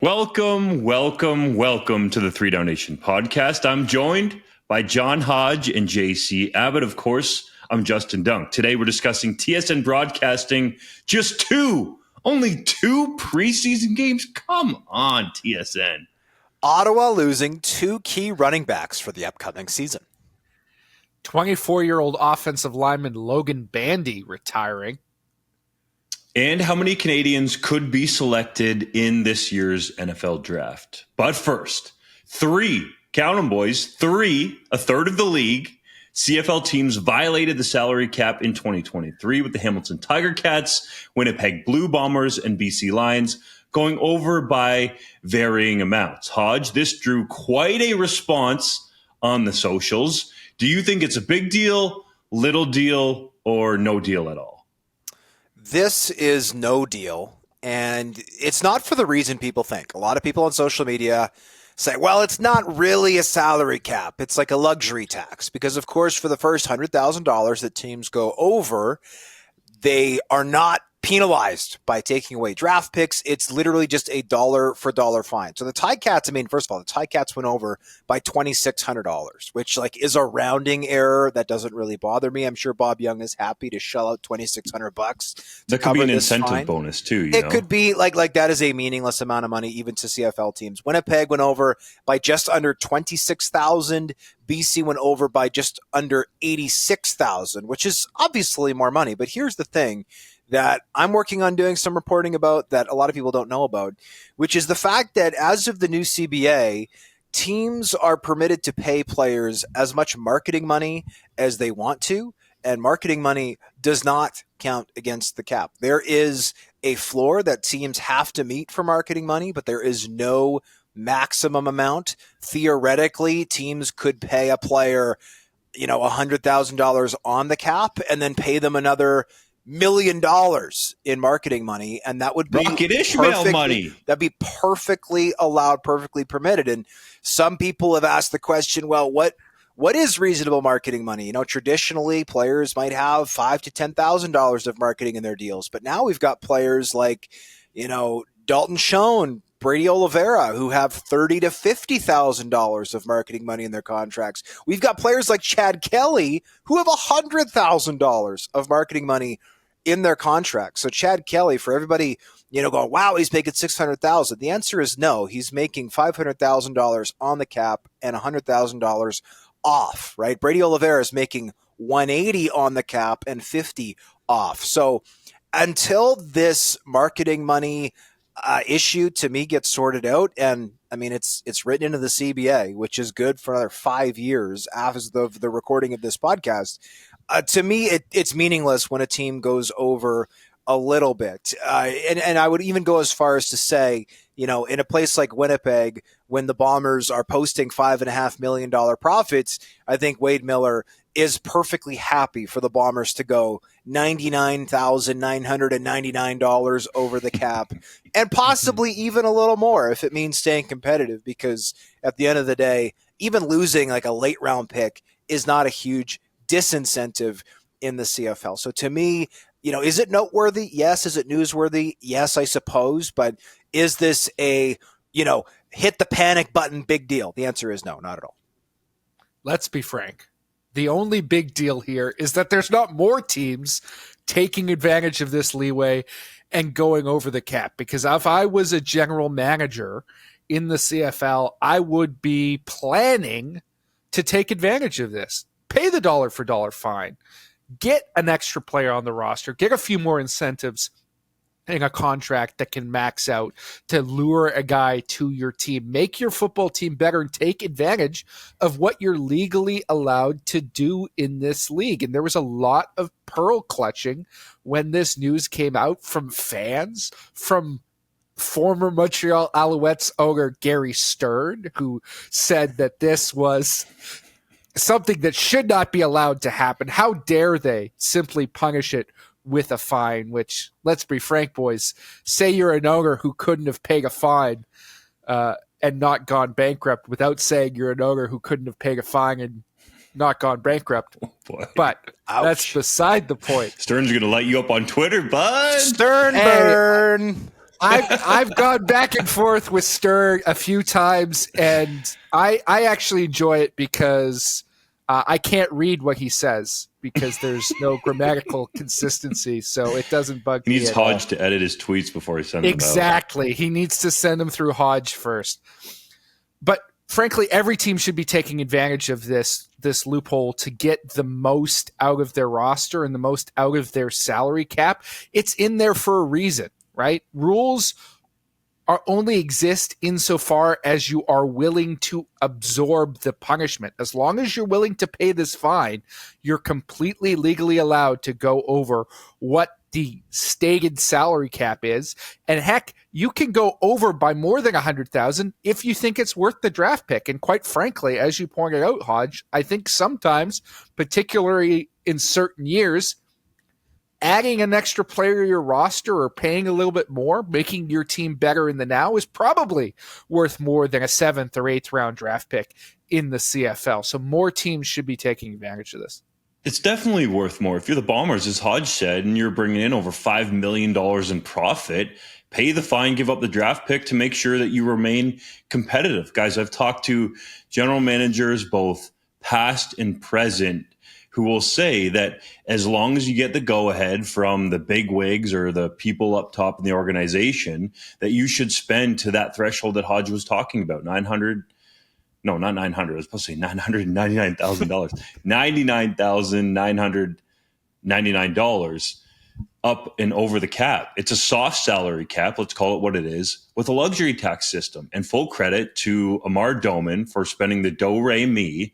Welcome to the Three Down Nation podcast. I'm joined by John Hodge and JC Abbott. Of course, I'm Justin Dunk. Today we're discussing TSN broadcasting only two preseason games. Come on, TSN. Ottawa losing two key running backs for the upcoming season. 24-year-old offensive lineman Logan Bandy retiring. And how many Canadians could be selected in this year's NFL draft? But first, count them boys, a third of the league, CFL teams violated the salary cap in 2023 with the Hamilton Tiger Cats, Winnipeg Blue Bombers, and BC Lions going over by varying amounts. Hodge, this drew quite a response on the socials. Do you think it's a big deal, little deal, or no deal at all? This is no deal, and it's not for the reason people think. A lot of people on social media say, well, it's not really a salary cap. It's like a luxury tax because, of course, for the first $100,000 that teams go over, they are not penalized by taking away draft picks. It's literally just a dollar for dollar fine. So the Ticats, first of all, the Ticats went over by $2,600, which is a rounding error that doesn't really bother me. I'm sure Bob Young is happy to shell out $2,600. That could be an incentive bonus too. It could be like that is a meaningless amount of money even to CFL teams. Winnipeg went over by just under 26,000. BC went over by just under 86,000, which is obviously more money. But here's the thing that I'm working on doing some reporting about that a lot of people don't know about, which is the fact that as of the new CBA, teams are permitted to pay players as much marketing money as they want to, and marketing money does not count against the cap. There is a floor that teams have to meet for marketing money, but there is no maximum amount. Theoretically, teams could pay a player, $100,000 on the cap and then pay them another $1 million in marketing money, and that would be Rocket Ishmael money. That'd be perfectly allowed, perfectly permitted. And some people have asked the question, well, what is reasonable marketing money? Traditionally players might have $5,000 to $10,000 of marketing in their deals, but now we've got players like, Dalton Schoen, Brady Oliveira, who have $30,000 to $50,000 of marketing money in their contracts. We've got players like Chad Kelly who have $100,000 of marketing money in their contracts. So Chad Kelly, for everybody, going, wow, he's making $600,000. The answer is no. He's making $500,000 on the cap and $100,000 off, right? Brady Oliveira is making $180,000 on the cap and $50,000 off. So until this marketing money issue to me gets sorted out, and it's written into the CBA, which is good for another 5 years after the recording of this podcast. To me, it's meaningless when a team goes over a little bit, and I would even go as far as to say, in a place like Winnipeg, when the Bombers are posting $5.5 million profits, I think Wade Miller is perfectly happy for the Bombers to go $99,999 over the cap and possibly even a little more if it means staying competitive, because at the end of the day, even losing like a late round pick is not a huge disincentive in the CFL. So to me, is it noteworthy? Yes. Is it newsworthy? Yes, I suppose. But is this a, hit the panic button big deal? The answer is no, not at all. Let's be frank. The only big deal here is that there's not more teams taking advantage of this leeway and going over the cap. Because if I was a general manager in the CFL, I would be planning to take advantage of this. Pay the dollar for dollar fine. Get an extra player on the roster. Get a few more incentives in a contract that can max out to lure a guy to your team. Make your football team better and take advantage of what you're legally allowed to do in this league. And there was a lot of pearl clutching when this news came out from fans, from former Montreal Alouettes owner Gary Stern, who said that this was something that should not be allowed to happen. How dare they simply punish it with a fine, which, let's be frank, boys, say you're an owner who couldn't have paid a fine and not gone bankrupt without saying you're an owner who couldn't have paid a fine and not gone bankrupt. Oh, but ouch. That's beside the point. Stern's going to light you up on Twitter, bud. Stern burn. I've gone back and forth with Stern a few times, and I actually enjoy it because I can't read what he says because there's no grammatical consistency, so it doesn't bug me. He needs at all. Hodge to edit his tweets before he sends them out. Exactly. He needs to send them through Hodge first. But frankly, every team should be taking advantage of this loophole to get the most out of their roster and the most out of their salary cap. It's in there for a reason, right? Rules only exist insofar as you are willing to absorb the punishment. As long as you're willing to pay this fine, you're completely legally allowed to go over what the stated salary cap is. And heck, you can go over by more than 100,000 if you think it's worth the draft pick. And quite frankly, as you pointed out, Hodge, I think sometimes, particularly in certain years, adding an extra player to your roster or paying a little bit more, making your team better in the now is probably worth more than a 7th or 8th round draft pick in the CFL. So more teams should be taking advantage of this. It's definitely worth more. If you're the Bombers, as Hodge said, and you're bringing in over $5 million in profit, pay the fine, give up the draft pick to make sure that you remain competitive. Guys, I've talked to general managers, both past and present, who will say that as long as you get the go-ahead from the big wigs or the people up top in the organization, that you should spend to that threshold that Hodge was talking about, $900. No, not 900. I was supposed to say $999,000. $99,999 up and over the cap. It's a soft salary cap, let's call it what it is, with a luxury tax system. And full credit to Amar Doman for spending the do-re-mi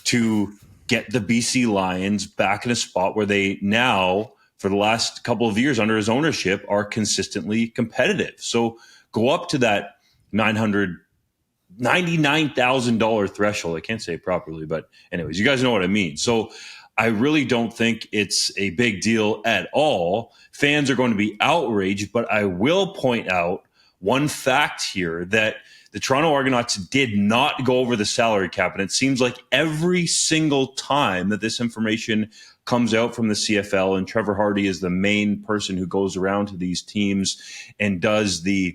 to get the BC Lions back in a spot where they now, for the last couple of years under his ownership, are competitive. So go up to that $99,000 threshold. I can't say it properly, but anyways, you guys know what I mean. So I really don't think it's a big deal at all. Fans are going to be outraged, but I will point out one fact here that the Toronto Argonauts did not go over the salary cap. And it seems like every single time that this information comes out from the CFL, and Trevor Hardy is the main person who goes around to these teams and does the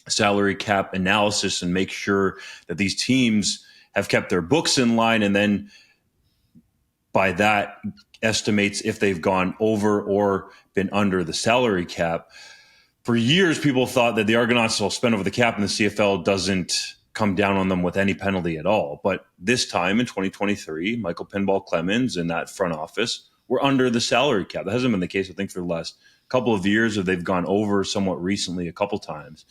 salary cap analysis and make sure that these teams have kept their books in line, and then by that estimates if they've gone over or been under the salary cap. For years, people thought that the Argonauts will spend over the cap and the CFL doesn't come down on them with any penalty at all. But this time in 2023, Michael Pinball Clemens and that front office were under the salary cap. That hasn't been the case, I think, for the last couple of years, or they've gone over somewhat recently a couple times.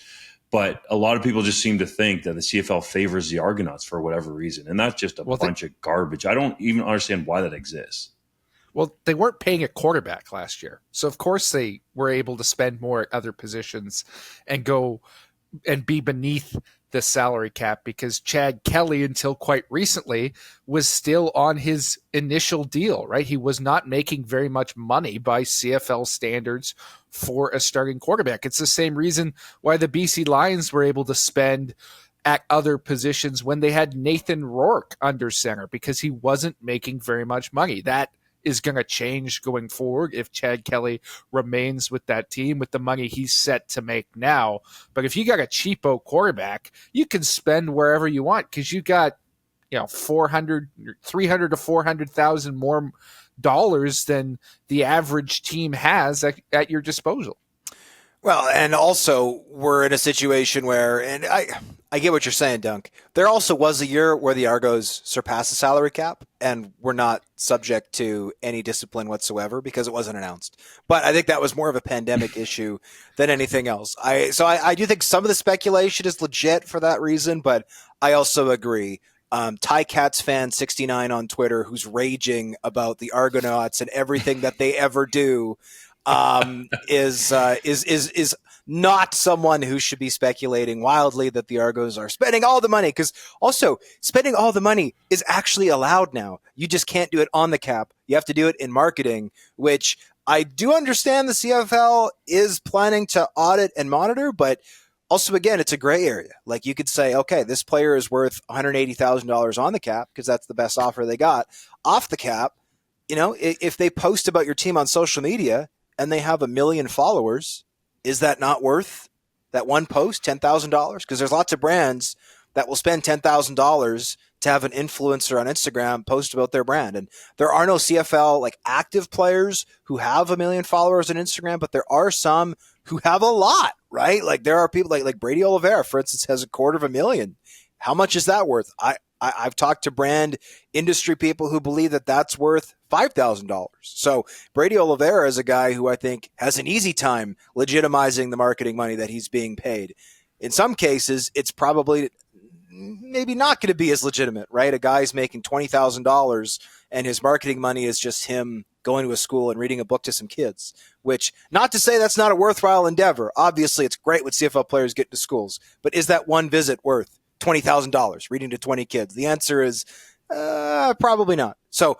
But a lot of people just seem to think that the CFL favors the Argonauts for whatever reason. And that's just a bunch of garbage. I don't even understand why that exists. Well, they weren't paying a quarterback last year. So, of course, they were able to spend more at other positions and go and be beneath the salary cap because Chad Kelly, until quite recently, was still on his initial deal, right? He was not making very much money by CFL standards for a starting quarterback. It's the same reason why the BC Lions were able to spend at other positions when they had Nathan Rourke under center because he wasn't making very much money. That is going to change going forward if Chad Kelly remains with that team with the money he's set to make now. But if you got a cheapo quarterback, you can spend wherever you want because you got, $300,000 to $400,000 more dollars than the average team has at your disposal. Well, and also we're in a situation where, and I get what you're saying, Dunk. There also was a year where the Argos surpassed the salary cap and were not subject to any discipline whatsoever because it wasn't announced. But I think that was more of a pandemic issue than anything else. So I do think some of the speculation is legit for that reason, but I also agree. Ty Cats fan 69 on Twitter, who's raging about the Argonauts and everything that they ever do, is not someone who should be speculating wildly that the Argos are spending all the money, because also spending all the money is actually allowed now. You just can't do it on the cap. You have to do it in marketing, which I do understand the CFL is planning to audit and monitor, but also, again, it's a gray area. Like you could say, okay, this player is worth $180,000 on the cap because that's the best offer they got. Off the cap, if they post about your team on social media and they have 1 million followers, is that not worth That one post, $10,000? Because there's lots of brands that will spend $10,000 to have an influencer on Instagram post about their brand. And there are no CFL like active players who have 1 million followers on Instagram, but there are some who have a lot, right? Like there are people like Brady Oliveira, for instance, has 250,000. How much is that worth? I've talked to brand industry people who believe that that's worth $5,000. So Brady Oliveira is a guy who I think has an easy time legitimizing the marketing money that he's being paid. In some cases, it's probably maybe not going to be as legitimate, right? A guy's making $20,000 and his marketing money is just him going to a school and reading a book to some kids, which not to say that's not a worthwhile endeavor. Obviously, it's great when CFL players get to schools, but is that one visit worth $20,000 reading to 20 kids? The answer is probably not. So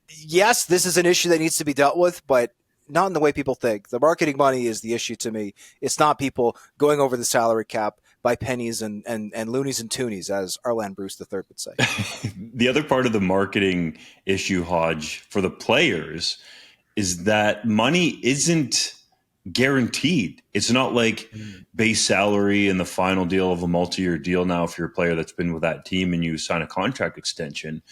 yes, this is an issue that needs to be dealt with, but not in the way people think. The marketing money is the issue to me. It's not people going over the salary cap by pennies and loonies and toonies, as Arlan Bruce III would say. The other part of the marketing issue, Hodge, for the players is that money isn't guaranteed. It's not like base salary and the final deal of a multi-year deal now if you're a player that's been with that team and you sign a contract extension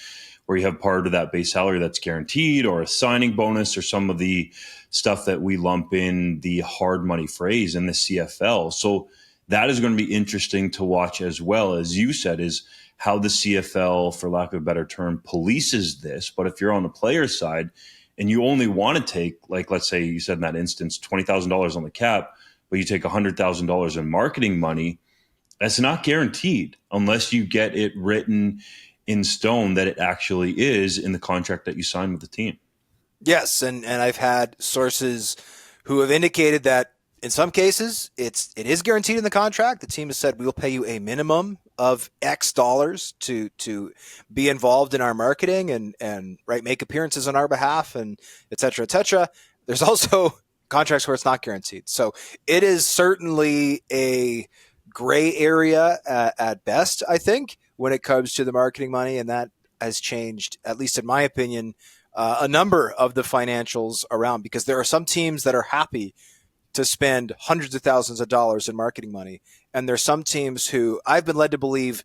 where you have part of that base salary that's guaranteed or a signing bonus or some of the stuff that we lump in the hard money phrase in the CFL. So that is going to be interesting to watch as well, as you said, is how the CFL, for lack of a better term, polices this. But if you're on the player side and you only want to take, like, let's say you said in that instance, $20,000 on the cap, but you take $100,000 in marketing money, that's not guaranteed unless you get it written in stone that it actually is in the contract that you sign with the team. Yes, and I've had sources who have indicated that in some cases it is guaranteed in the contract. The team has said we will pay you a minimum of X dollars to be involved in our marketing and right, make appearances on our behalf and et cetera, et cetera. There's also contracts where it's not guaranteed. So it is certainly a gray area at best, I think, when it comes to the marketing money, and that has changed, at least in my opinion, a number of the financials around, because there are some teams that are happy to spend hundreds of thousands of dollars in marketing money, and there's some teams who I've been led to believe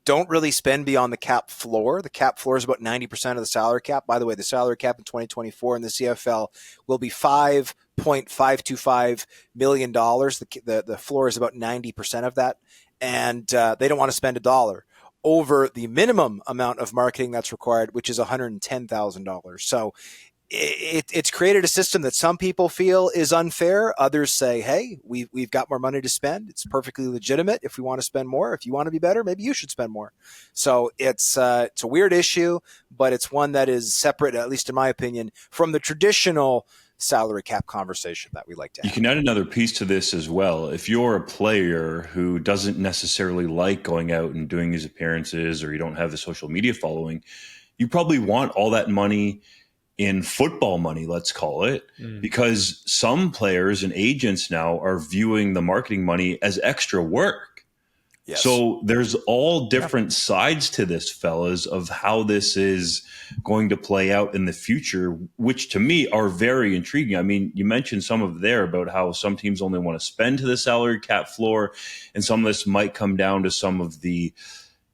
don't really spend beyond the cap floor. The cap floor is about 90% of the salary cap. By the way, the salary cap in 2024 in the CFL will be $5.525 million. The floor is about 90% of that, and they don't want to spend a dollar over the minimum amount of marketing that's required, which is $110,000. So it's created a system that some people feel is unfair. Others say, hey, we've got more money to spend. It's perfectly legitimate if we want to spend more. If you want to be better, maybe you should spend more. So it's a weird issue, but it's one that is separate, at least in my opinion, from the traditional salary cap conversation that we like to have. You can add another piece to this as well. If you're a player who doesn't necessarily like going out and doing his appearances, or you don't have the social media following, you probably want all that money in football money, let's call it, because some players and agents now are viewing the marketing money as extra work. Yes. So there's all different sides to this, fellas, of how this is going to play out in the future, which to me are very intriguing. I mean, you mentioned some of there about how some teams only want to spend to the salary cap floor, and some of this might come down to some of the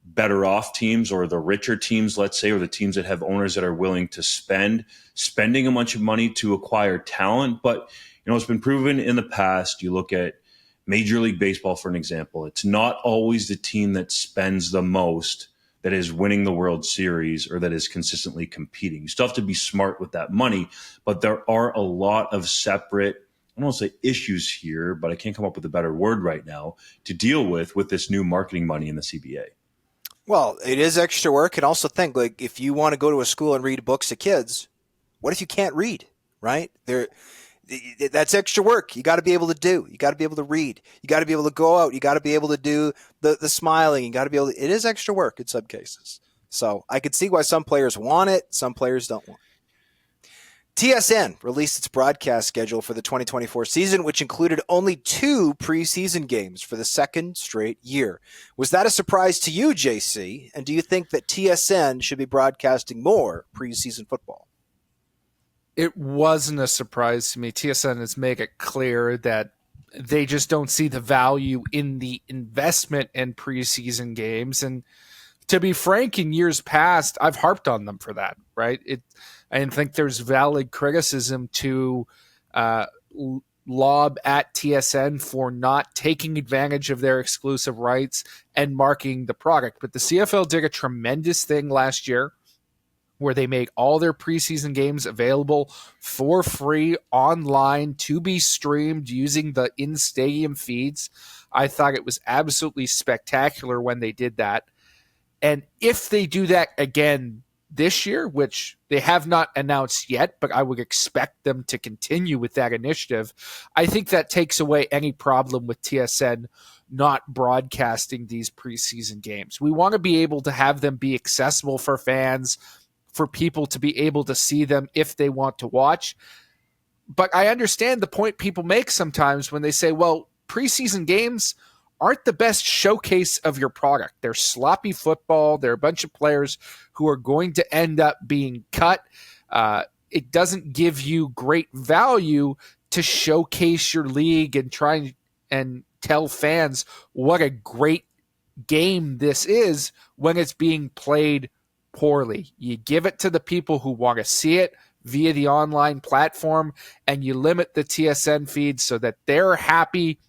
better off teams or the richer teams, let's say, or the teams that have owners that are willing to spending a bunch of money to acquire talent. But, you know, it's been proven in the past. You look at Major League Baseball, for an example, it's not always the team that spends the most that is winning the World Series or that is consistently competing. You still have to be smart with that money, but there are a lot of separate, I don't want to say issues here, but I can't come up with a better word right now to deal with this new marketing money in the CBA. Well, it is extra work. And also think, like, if you want to go to a school and read books to kids, what if you can't read, right? That's extra work. You got to be able to do. You got to be able to read. You got to be able to go out. You got to be able to do the smiling. You got to be able to, it is extra work in some cases. So I could see why some players want it. Some players don't want it. TSN released its broadcast schedule for the 2024 season, which included only 2 preseason games for the second straight year. Was that a surprise to you, JC? And do you think that TSN should be broadcasting more preseason football? It wasn't a surprise to me. TSN has made it clear that they just don't see the value in the investment in preseason games. And to be frank, in years past, I've harped on them for that, right? I think there's valid criticism to lob at TSN for not taking advantage of their exclusive rights and marketing the product. But the CFL did a tremendous thing last year where they made all their preseason games available for free online to be streamed using the in-stadium feeds. I thought it was absolutely spectacular when they did that. And if they do that again this year, which they have not announced yet, but I would expect them to continue with that initiative, I think that takes away any problem with TSN not broadcasting these preseason games. We want to be able to have them be accessible for fans, for people to be able to see them if they want to watch. But I understand the point people make sometimes when they say, well, preseason games aren't the best showcase of your product. They're sloppy football. They're a bunch of players who are going to end up being cut. It doesn't give you great value to showcase your league and try and tell fans what a great game this is when it's being played poorly. You give it to the people who want to see it via the online platform, and you limit the TSN feed so that they're happy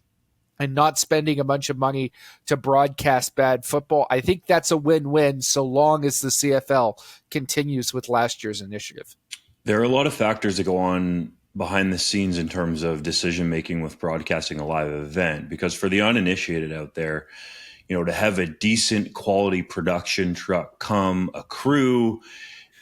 and not spending a bunch of money to broadcast bad football. I think that's a win-win so long as the CFL continues with last year's initiative. There are a lot of factors that go on behind the scenes in terms of decision-making with broadcasting a live event, because for the uninitiated out there, to have a decent quality production truck come, a crew,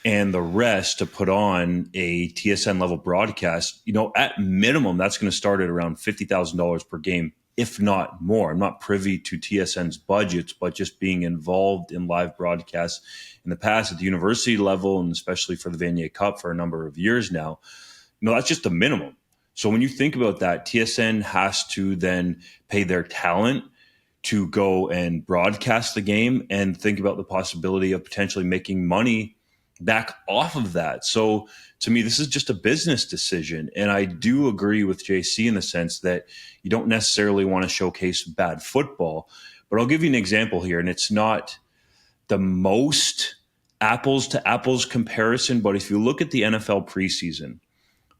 and the rest to put on a TSN level broadcast, at minimum, that's going to start at around $50,000 per game, if not more. I'm not privy to TSN's budgets, but just being involved in live broadcasts in the past at the university level, and especially for the Vanier Cup for a number of years now, that's just the minimum. So when you think about that, TSN has to then pay their talent to go and broadcast the game and think about the possibility of potentially making money back off of that. So to me, this is just a business decision. And I do agree with JC in the sense that you don't necessarily want to showcase bad football. But I'll give you an example here, and it's not the most apples to apples comparison, but if you look at the NFL preseason,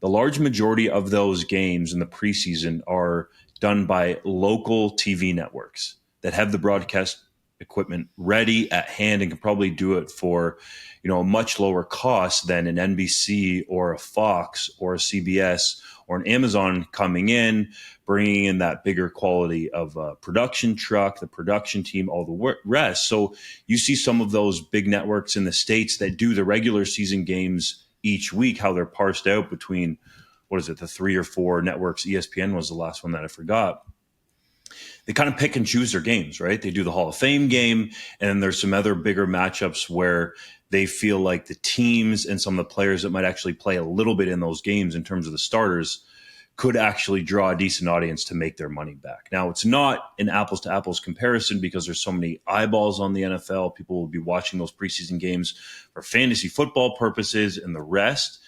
the large majority of those games in the preseason are done by local TV networks that have the broadcast equipment ready at hand and can probably do it for, a much lower cost than an NBC or a Fox or a CBS or an Amazon coming in, bringing in that bigger quality of a production truck, the production team, all the rest. So you see some of those big networks in the States that do the regular season games each week, how they're parsed out between, the 3 or 4 networks. ESPN was the last one that I forgot. They kind of pick and choose their games, right? They do the Hall of Fame game, and then there's some other bigger matchups where they feel like the teams and some of the players that might actually play a little bit in those games in terms of the starters could actually draw a decent audience to make their money back. Now, it's not an apples to apples comparison because there's so many eyeballs on the NFL. People will be watching those preseason games for fantasy football purposes and the rest.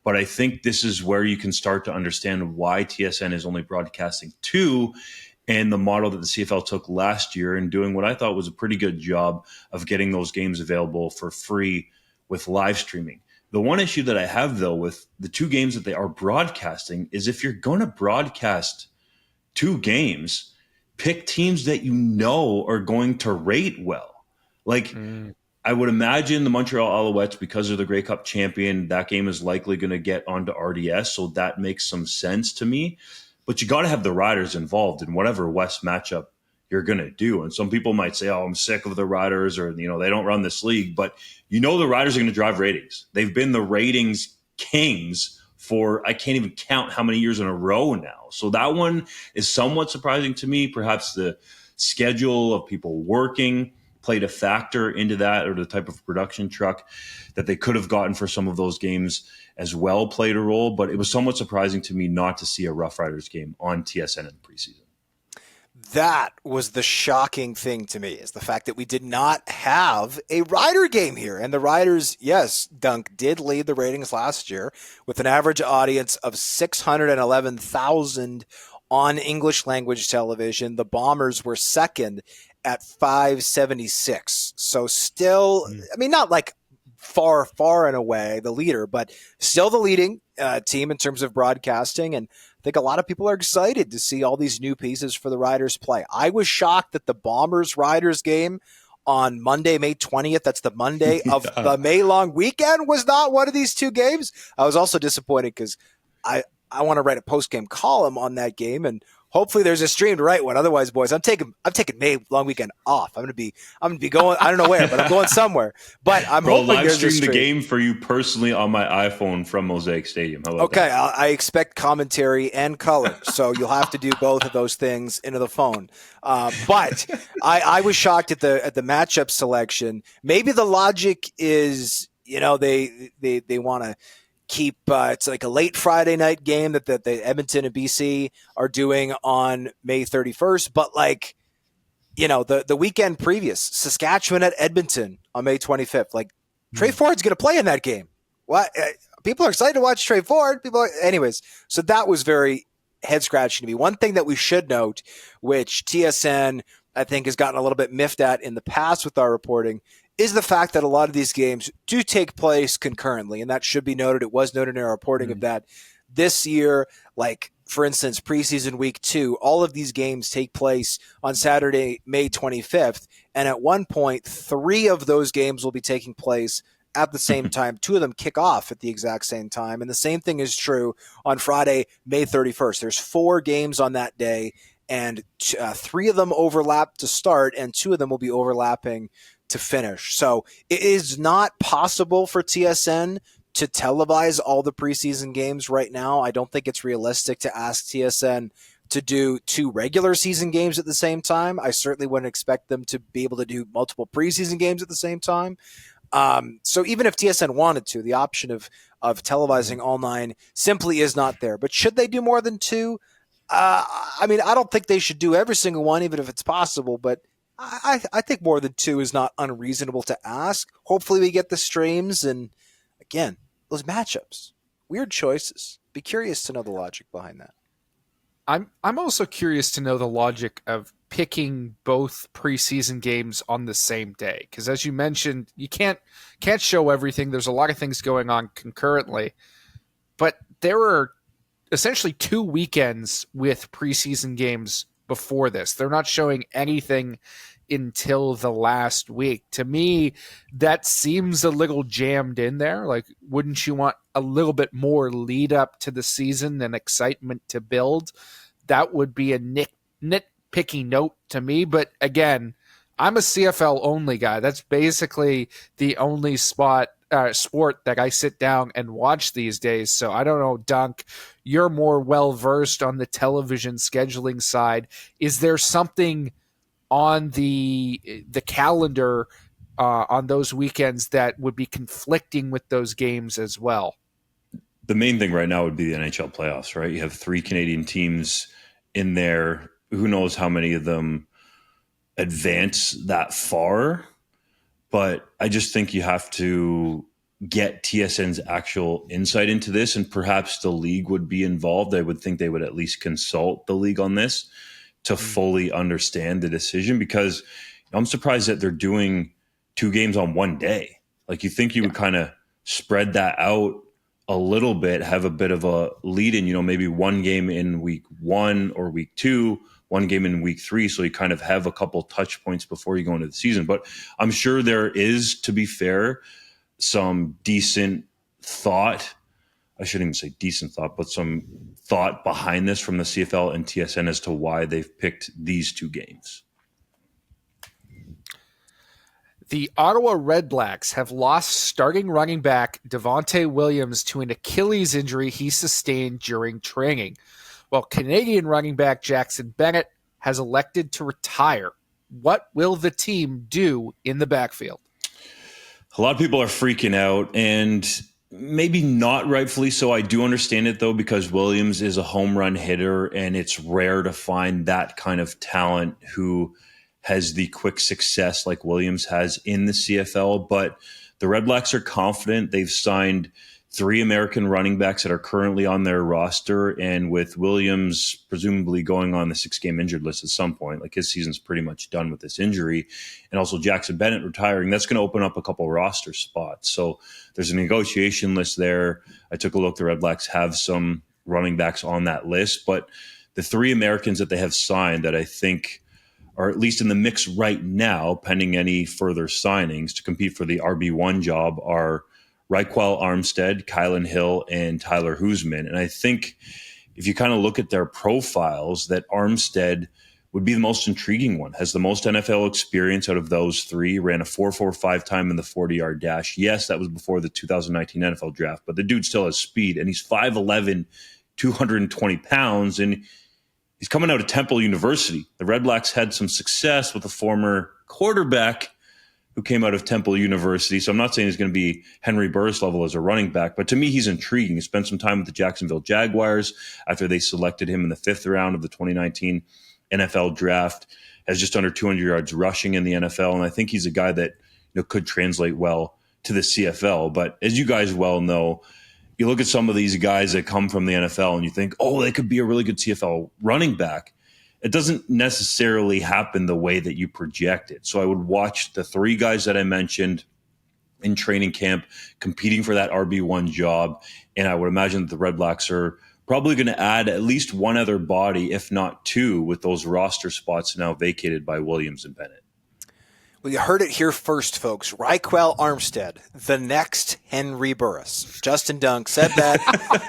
But I think this is where you can start to understand why TSN is only broadcasting 2, and the model that the CFL took last year and doing what I thought was a pretty good job of getting those games available for free with live streaming. The one issue that I have, though, with the 2 games that they are broadcasting is if you're going to broadcast 2 games, pick teams that are going to rate well. I would imagine the Montreal Alouettes, because they're the Grey Cup champion, that game is likely going to get onto RDS, so that makes some sense to me. But you got to have the Riders involved in whatever West matchup you're going to do. And some people might say, I'm sick of the Riders, or, they don't run this league. But the Riders are going to drive ratings. They've been the ratings kings for, I can't even count how many years in a row now. So that one is somewhat surprising to me. Perhaps the schedule of people working played a factor into that, or the type of production truck that they could have gotten for some of those games as well played a role. But it was somewhat surprising to me not to see a Roughriders game on TSN in the preseason. That was the shocking thing to me, is the fact that we did not have a Rider game here. And the Riders, yes, Dunk, did lead the ratings last year with an average audience of 611,000 on English language television. The Bombers were second at 576. So still, I mean, not like far and away the leader, but still the leading team in terms of broadcasting. And I think a lot of people are excited to see all these new pieces for the Riders play. I was shocked that the Bombers-Riders game on Monday, May 20th, that's the Monday of the May long weekend, was not one of these two games. I was also disappointed because I want to write a post-game column on that game, and hopefully there's a stream to write one. Otherwise, boys, I'm taking May long weekend off. I'm gonna be going. I don't know where, but I'm going somewhere. But I'm hoping live there's stream a stream. the game for you personally on my iPhone from Mosaic Stadium. How about Okay, that? I expect commentary and color, so you'll have to do both of those things into the phone. But I was shocked at the matchup selection. Maybe the logic is, they want to keep it's like a late Friday night game that the Edmonton and BC are doing on May 31st, but like, the weekend previous, Saskatchewan at Edmonton on May 25th, like Trey Ford's going to play in that game. What? People are excited to watch Trey Ford. Anyways, so that was very head scratching to me. One thing that we should note, which TSN I think has gotten a little bit miffed at in the past with our reporting, is the fact that a lot of these games do take place concurrently, and that should be noted. It was noted in our reporting of that this year. Like, for instance, preseason week 2, all of these games take place on Saturday, May 25th, and at one point, 3 of those games will be taking place at the same time. 2 of them kick off at the exact same time, and the same thing is true on Friday, May 31st. There's 4 games on that day, and 3 of them overlap to start, and 2 of them will be overlapping to finish. So it is not possible for TSN to televise all the preseason games right now. I don't think it's realistic to ask TSN to do 2 regular season games at the same time. I certainly wouldn't expect them to be able to do multiple preseason games at the same time. So even if TSN wanted to, the option of televising all 9 simply is not there. But should they do more than 2? I mean, I don't think they should do every single one, even if it's possible, but I think more than 2 is not unreasonable to ask. Hopefully we get the streams, and again, those matchups, weird choices. Be curious to know the logic behind that. I'm also curious to know the logic of picking both preseason games on the same day, because as you mentioned, you can't show everything. There's a lot of things going on concurrently, but there are essentially 2 weekends with preseason games before this. They're not showing anything until the last week. To me, that seems a little jammed in there. Like, wouldn't you want a little bit more lead up to the season and excitement to build? That would be a nitpicky note to me. But again, I'm a CFL only guy. That's basically the only sport that I sit down and watch these days. So I don't know, Dunk, you're more well-versed on the television scheduling side. Is there something on the calendar on those weekends that would be conflicting with those games as well? The main thing right now would be the NHL playoffs, right? You have 3 Canadian teams in there. Who knows how many of them advance that far? But I just think you have to get TSN's actual insight into this, and perhaps the league would be involved. I would think they would at least consult the league on this to fully understand the decision, because I'm surprised that they're doing 2 games on one day. Like, you think you would kind of spread that out a little bit, have a bit of a lead in, maybe 1 game in week 1 or week 2, 1 game in week 3. So you kind of have a couple touch points before you go into the season. But I'm sure there is, to be fair, some decent thought. I shouldn't even say decent thought, but some thought behind this from the CFL and TSN as to why they've picked these 2 games. The Ottawa Redblacks have lost starting running back Devonte Williams to an Achilles injury he sustained during training, while Canadian running back Jackson Bennett has elected to retire. What will the team do in the backfield? A lot of people are freaking out, and maybe not rightfully so. I do understand it, though, because Williams is a home run hitter, and it's rare to find that kind of talent who has the quick success like Williams has in the CFL. But the Redblacks are confident. They've signed 3 American running backs that are currently on their roster, and with Williams presumably going on the 6-game injured list at some point, like his season's pretty much done with this injury, and also Jackson Bennett retiring, that's going to open up a couple roster spots. So there's a negotiation list there. I took a look. The Redblacks have some running backs on that list, but the 3 Americans that they have signed that I think are at least in the mix right now, pending any further signings to compete for the RB1 job, are Raquel Armstead, Kylan Hill, and Tyler Huseman. And I think if you kind of look at their profiles, that Armstead would be the most intriguing one, has the most NFL experience out of those 3, ran a 4.45 time in the 40-yard dash. Yes, that was before the 2019 NFL draft, but the dude still has speed, and he's 5'11", 220 pounds, and he's coming out of Temple University. The Redblacks had some success with a former quarterback who came out of Temple University. So I'm not saying he's going to be Henry Burris level as a running back, but to me, he's intriguing. He spent some time with the Jacksonville Jaguars after they selected him in the 5th round of the 2019 NFL draft, has just under 200 yards rushing in the NFL. And I think he's a guy that could translate well to the CFL. But as you guys well know, you look at some of these guys that come from the NFL and you think, oh, they could be a really good CFL running back. It doesn't necessarily happen the way that you project it. So I would watch the 3 guys that I mentioned in training camp competing for that RB1 job. And I would imagine that the Redblacks are probably going to add at least one other body, if not 2, with those roster spots now vacated by Williams and Bennett. Well, you heard it here first, folks. Raquel Armstead, the next Henry Burris. Justin Dunk said that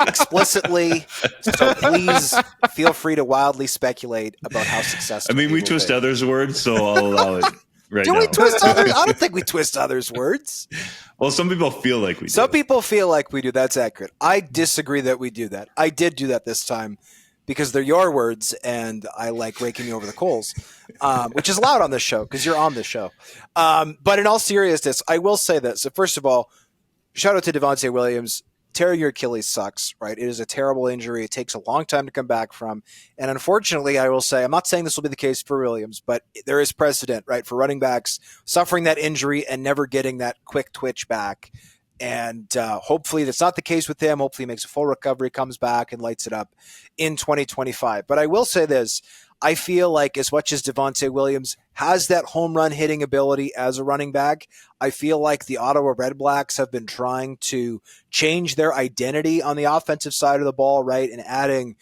explicitly, so please feel free to wildly speculate about how successful. I mean, we twist others' words, so I'll allow it right now. Do we twist others? I don't think we twist others' words. Well, some people feel like we do. Some people feel like we do. That's accurate. I disagree that we do that. I did do that this time, because they're your words, and I like raking you over the coals, which is allowed on this show because you're on this show. But in all seriousness, I will say this. So first of all, shout out to Devonte Williams. Tearing your Achilles sucks, right? It is a terrible injury. It takes a long time to come back from. And unfortunately, I will say, I'm not saying this will be the case for Williams, but there is precedent, right, for running backs suffering that injury and never getting that quick twitch back. And hopefully that's not the case with him. Hopefully he makes a full recovery, comes back, and lights it up in 2025. But I will say this. I feel like as much as Devonte Williams has that home run hitting ability as a running back, I feel like the Ottawa Redblacks have been trying to change their identity on the offensive side of the ball, right? And adding,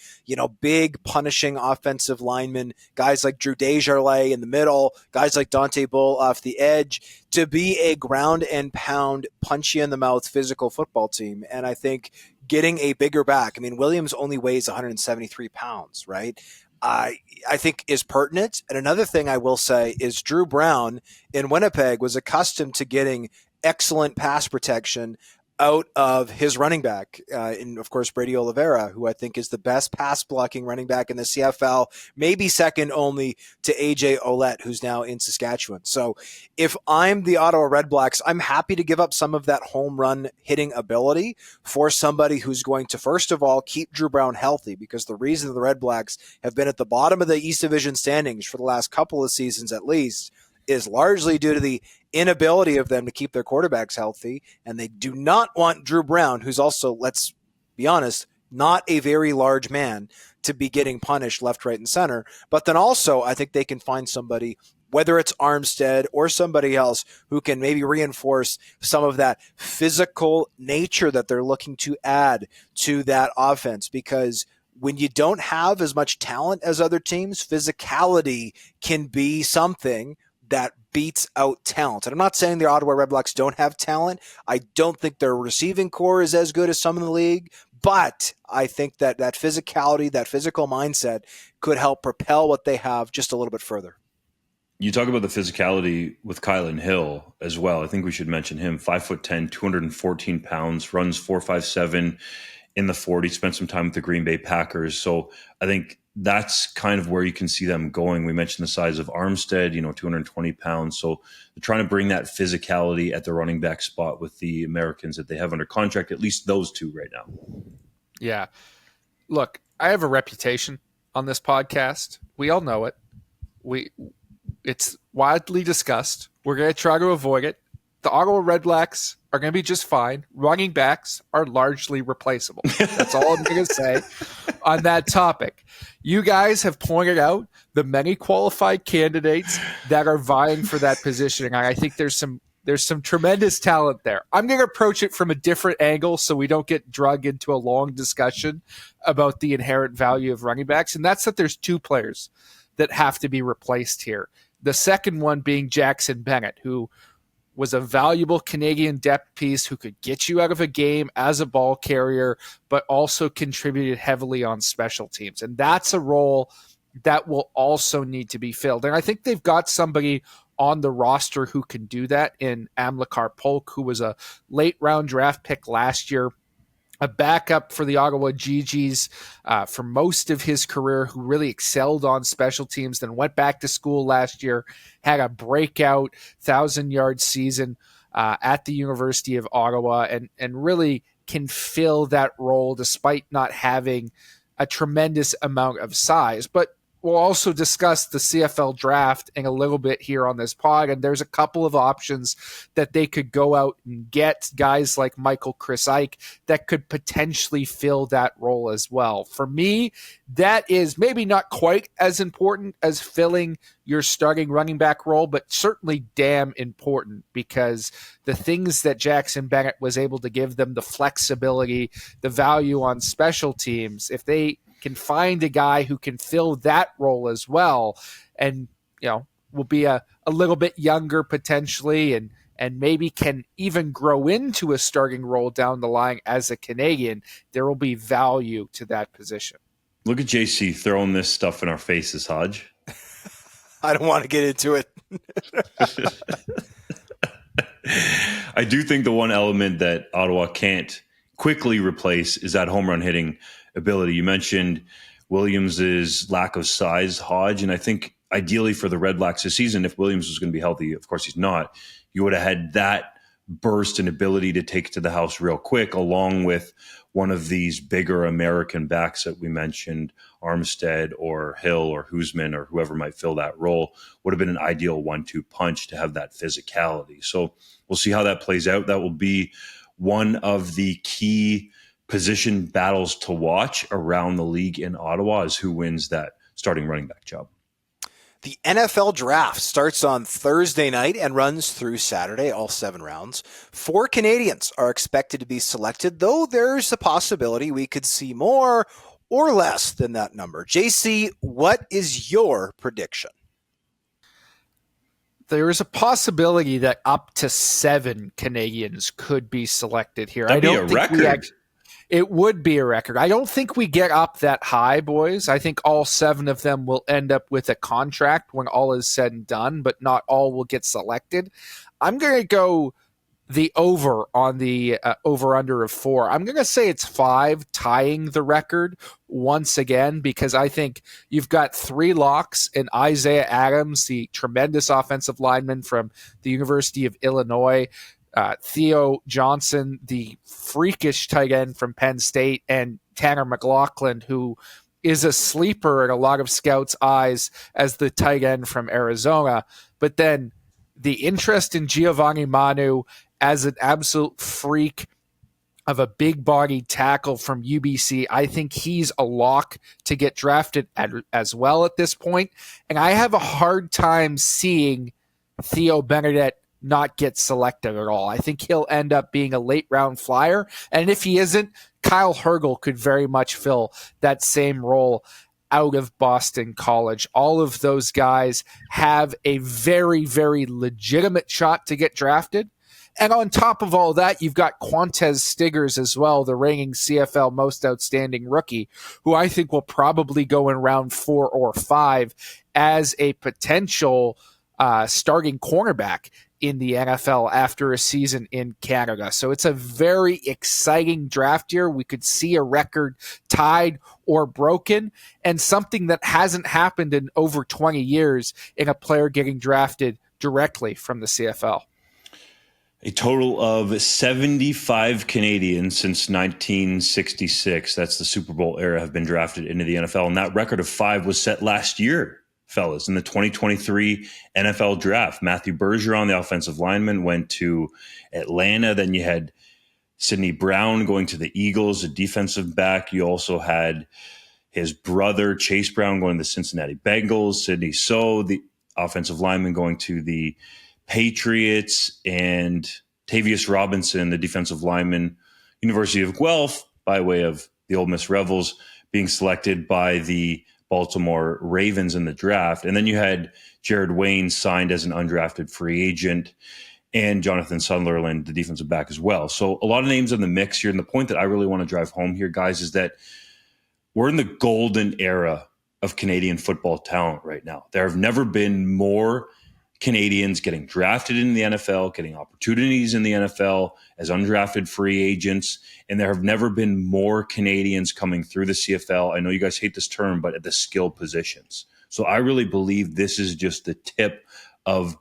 big punishing offensive linemen, guys like Drew Desjardins in the middle, guys like Dante Bull off the edge, to be a ground and pound, punch you in the mouth physical football team. And I think getting a bigger back, I mean, Williams only weighs 173 pounds, right? I think is pertinent. And another thing I will say is Drew Brown in Winnipeg was accustomed to getting excellent pass protection out of his running back, and of course Brady Oliveira, who I think is the best pass blocking running back in the CFL, maybe second only to AJ Ouellette, who's now in Saskatchewan. So if I'm the Ottawa Redblacks, I'm happy to give up some of that home run hitting ability for somebody who's going to, first of all, keep Drew Brown healthy, because the reason the Redblacks have been at the bottom of the East Division standings for the last couple of seasons at least is largely due to the inability of them to keep their quarterbacks healthy. And they do not want Drew Brown, who's also, let's be honest, not a very large man, to be getting punished left, right, and center. But then also, I think they can find somebody, whether it's Armstead or somebody else, who can maybe reinforce some of that physical nature that they're looking to add to that offense. Because when you don't have as much talent as other teams, physicality can be something that beats out talent. And I'm not saying the Ottawa Redblacks don't have talent. I don't think their receiving core is as good as some in the league, but I think that physicality, that physical mindset could help propel what they have just a little bit further. You talk about the physicality with Kylan Hill as well. I think we should mention him. 5'10", 214 pounds, runs 4.57 in the 40, spent some time with the Green Bay Packers. So I think that's kind of where you can see them going. We mentioned the size of Armstead, 220 pounds. So they're trying to bring that physicality at the running back spot with the Americans that they have under contract, at least those 2 right now. Yeah. Look, I have a reputation on this podcast. We all know it. It's widely discussed. We're going to try to avoid it. the Ottawa Redblacks are going to be just fine. Running backs are largely replaceable. That's all I'm going to say on that topic. You guys have pointed out the many qualified candidates that are vying for that position, and I think there's some tremendous talent there. I'm going to approach it from a different angle so we don't get dragged into a long discussion about the inherent value of running backs, and that's that there's two players that have to be replaced here. The second one being Jackson Bennett, who was a valuable Canadian depth piece who could get you out of a game as a ball carrier, but also contributed heavily on special teams. And that's a role that will also need to be filled. And I think they've got somebody on the roster who can do that in Amilcar Polk, who was a late round draft pick last year, a backup for the Ottawa GGs for most of his career, who really excelled on special teams, then went back to school last year, had a breakout 1,000-yard season at the University of Ottawa, and really can fill that role despite not having a tremendous amount of size. But we'll also discuss the CFL draft in a little bit here on this pod, and there's a couple of options that they could go out and get, guys like Michael Chris Ike that could potentially fill that role as well. For me, that is maybe not quite as important as filling your starting running back role, but certainly damn important, because the things that Jackson Bennett was able to give them, the flexibility, the value on special teams, if they can find a guy who can fill that role as well, and will be a little bit younger potentially, and maybe can even grow into a starting role down the line as a Canadian, there will be value to that position. Look at JC throwing this stuff in our faces, Hodge. I don't want to get into it. I do think the one element that Ottawa can't quickly replace is that home run hitting ability. You mentioned Williams' lack of size, Hodge, and I think ideally for the Redblacks this season, if Williams was going to be healthy, of course he's not, you would have had that burst and ability to take it to the house real quick, along with one of these bigger American backs that we mentioned, Armstead or Hill or Husman or whoever might fill that role, would have been an ideal 1-2 punch to have that physicality. So we'll see how that plays out. That will be one of the key position battles to watch around the league in Ottawa, is who wins that starting running back job. The NFL Draft starts on Thursday night and runs through Saturday, all 7 rounds. 4 Canadians are expected to be selected, though there's a possibility we could see more or less than that number. JC, what is your prediction? There is a possibility that up to 7 Canadians could be selected here. That'd be a record. It would be a record. I don't think we get up that high, boys. I think all 7 of them will end up with a contract when all is said and done, but not all will get selected. I'm going to go the over on the over-under of 4. I'm going to say it's 5, tying the record once again, because I think you've got 3 locks in Isaiah Adams, the tremendous offensive lineman from the University of Illinois, Theo Johnson, the freakish tight end from Penn State, and Tanner McLaughlin, who is a sleeper in a lot of scouts' eyes as the tight end from Arizona. But then the interest in Giovanni Manu as an absolute freak of a big-bodied tackle from UBC, I think he's a lock to get drafted as well at this point. And I have a hard time seeing Theo Bennett not get selected at all. I think he'll end up being a late round flyer. And if he isn't, Kyle Hergel could very much fill that same role out of Boston College. All of those guys have a very, very legitimate shot to get drafted. And on top of all that, you've got Quantez Stiggers as well, the reigning CFL most outstanding rookie, who I think will probably go in round 4 or 5 as a potential starting cornerback in the NFL after a season in Canada. So it's a very exciting draft year. We could see a record tied or broken, and something that hasn't happened in over 20 years in a player getting drafted directly from the CFL. A total of 75 Canadians since 1966, that's the Super Bowl era, have been drafted into the NFL, and that record of 5 was set last year fellas. In the 2023 NFL Draft, Matthew Bergeron, the offensive lineman, went to Atlanta. Then you had Sidney Brown going to the Eagles, a defensive back. You also had his brother, Chase Brown, going to the Cincinnati Bengals. Sidney So, the offensive lineman, going to the Patriots. And Tavius Robinson, the defensive lineman, University of Guelph, by way of the Ole Miss Rebels, being selected by the Baltimore Ravens in the draft. And then you had Jared Wayne signed as an undrafted free agent, and Jonathan Sunderland, the defensive back, as well. So a lot of names in the mix here. And the point that I really want to drive home here, guys, is that we're in the golden era of Canadian football talent right now. There have never been more Canadians getting drafted in the NFL, getting opportunities in the NFL as undrafted free agents. And there have never been more Canadians coming through the CFL. I know you guys hate this term, but at the skill positions. So I really believe this is just the tip of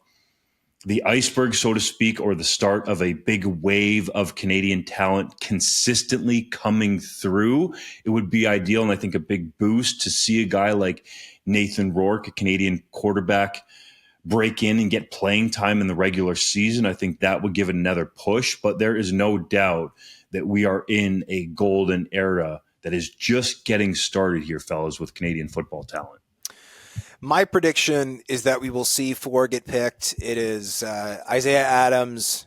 the iceberg, so to speak, or the start of a big wave of Canadian talent consistently coming through. It would be ideal, and I think a big boost, to see a guy like Nathan Rourke, a Canadian quarterback, break in and get playing time in the regular season. I think that would give it another push, but there is no doubt that we are in a golden era that is just getting started here, fellas, with Canadian football talent. My prediction is that we will see 4 get picked. It is Isaiah Adams,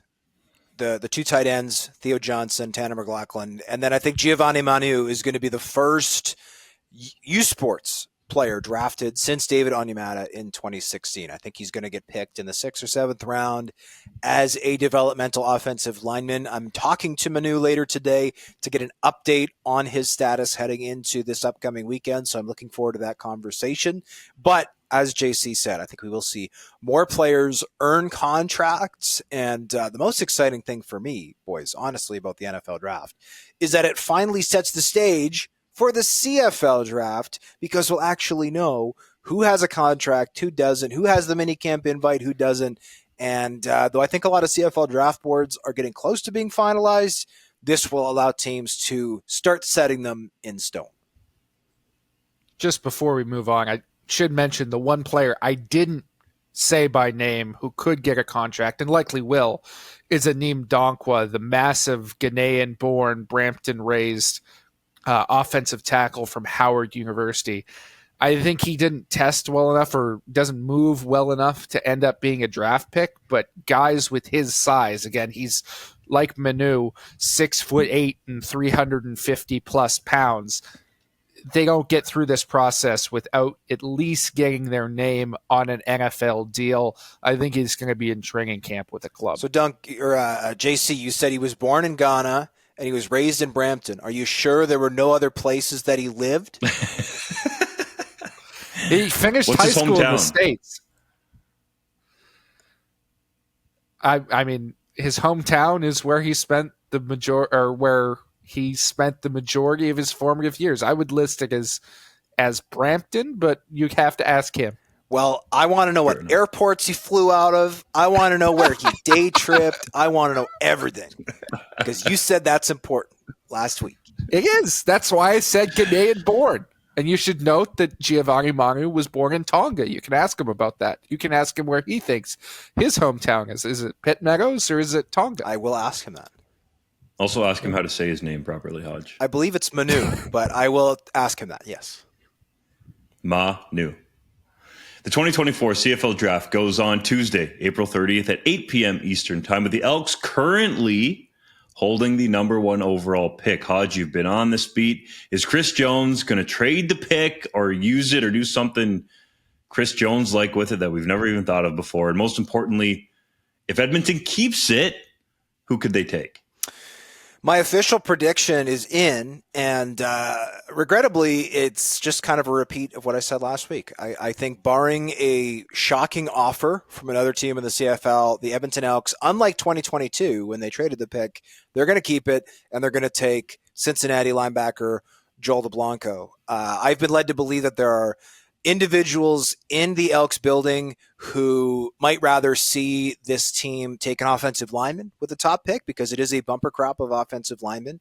the 2 tight ends, Theo Johnson, Tanner McLaughlin, and then I think Giovanni Manu is going to be the first U Sports player drafted since David Onyemata in 2016. I think he's going to get picked in the 6th or 7th round as a developmental offensive lineman. I'm talking to Manu later today to get an update on his status heading into this upcoming weekend, so I'm looking forward to that conversation. But as JC said, I think we will see more players earn contracts, and the most exciting thing for me, boys, honestly, about the NFL draft is that it finally sets the stage for the CFL draft, because we'll actually know who has a contract, who doesn't, who has the minicamp invite, who doesn't. And though I think a lot of CFL draft boards are getting close to being finalized, this will allow teams to start setting them in stone. Just before we move on, I should mention the one player I didn't say by name who could get a contract and likely will is Aneem Donkwa, the massive Ghanaian-born, Brampton-raised offensive tackle from Howard University. I think he didn't test well enough or doesn't move well enough to end up being a draft pick, but guys with his size, again, he's like Manu, 6'8" and 350 plus pounds. They don't get through this process without at least getting their name on an NFL deal. I think he's going to be in training camp with a club. So JC, you said he was born in Ghana and he was raised in Brampton. Are you sure there were no other places that he lived? He finished high school in the States. I mean, his hometown is where he spent the majority of his formative years. I would list it as Brampton, but you have to ask him. Well, I want to know what airports he flew out of. I want to know where he day tripped. I want to know everything, because you said that's important last week. It is. That's why I said Ghanaian born. And you should note that Giovanni Manu was born in Tonga. You can ask him about that. You can ask him where he thinks his hometown is. Is it Pitt Meadows or is it Tonga? I will ask him that. Also ask him how to say his name properly, Hodge. I believe it's Manu, but I will ask him that, yes. Manu. The 2024 CFL Draft goes on Tuesday, April 30th at 8 p.m. Eastern Time, with the Elks currently holding the number 1 overall pick. Hodge, you've been on this beat. Is Chris Jones going to trade the pick or use it or do something Chris Jones-like with it that we've never even thought of before? And most importantly, if Edmonton keeps it, who could they take? My official prediction is in, and regrettably, it's just kind of a repeat of what I said last week. I think barring a shocking offer from another team in the CFL, the Edmonton Elks, unlike 2022 when they traded the pick, they're going to keep it, and they're going to take Cincinnati linebacker Joel DeBlanco. I've been led to believe that there are individuals in the Elks building who might rather see this team take an offensive lineman with the top pick, because it is a bumper crop of offensive linemen.